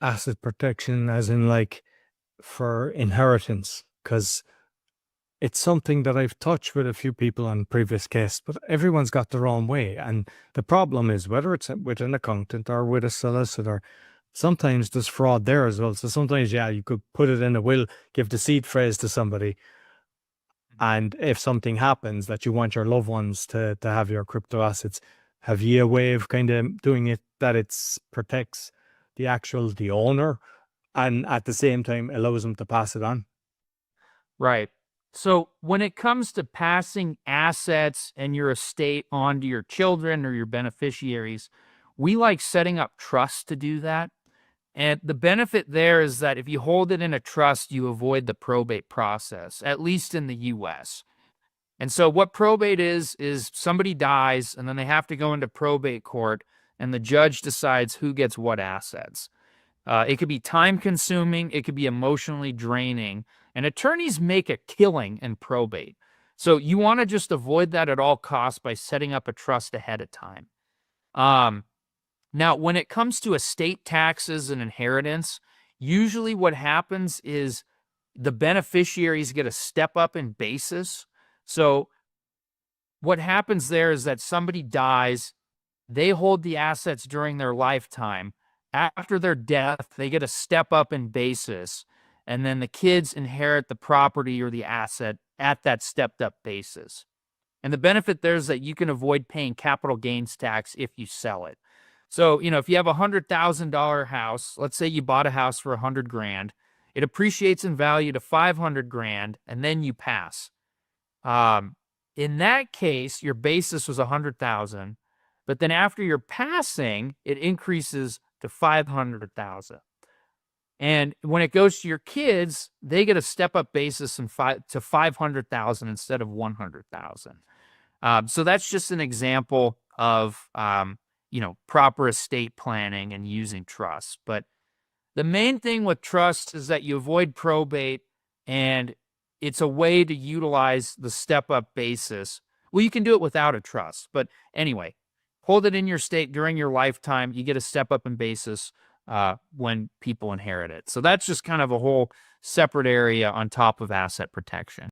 asset protection as in like for inheritance, because it's something that I've touched with a few people on previous guests, but everyone's got their own way. And the problem is whether it's with an accountant or with a solicitor, sometimes there's fraud there as well. So sometimes, yeah, you could put it in a will, give the seed phrase to somebody. And if something happens that you want your loved ones to have your crypto assets, have you a way of kind of doing it that it's protects the owner and at the same time allows them to pass it on? Right. So when it comes to passing assets and your estate on to your children or your beneficiaries, we like setting up trusts to do that. And the benefit there is that if you hold it in a trust, you avoid the probate process, at least in the US. And so what probate is somebody dies and then they have to go into probate court and the judge decides who gets what assets. It could be time consuming, it could be emotionally draining, and attorneys make a killing in probate. So you want to just avoid that at all costs by setting up a trust ahead of time. Um, Now, when it comes to estate taxes and inheritance, usually what happens is the beneficiaries get a step up in basis. So what happens there is that somebody dies, they hold the assets during their lifetime. After their death, they get a step up in basis, and then the kids inherit the property or the asset at that stepped up basis. And the benefit there is that you can avoid paying capital gains tax if you sell it. So, if you have a $100,000 house, let's say you bought a house for 100 grand, it appreciates in value to 500 grand, and then you pass. In that case, your basis was 100,000, but then after your passing, it increases to 500,000. And when it goes to your kids, they get a step up basis to 500,000 instead of 100,000. So that's just an example of proper estate planning and using trusts. But the main thing with trusts is that you avoid probate, and it's a way to utilize the step up basis. Well, you can do it without a trust, but anyway, hold it in your state during your lifetime. You get a step up in basis when people inherit it. So that's just kind of a whole separate area on top of asset protection.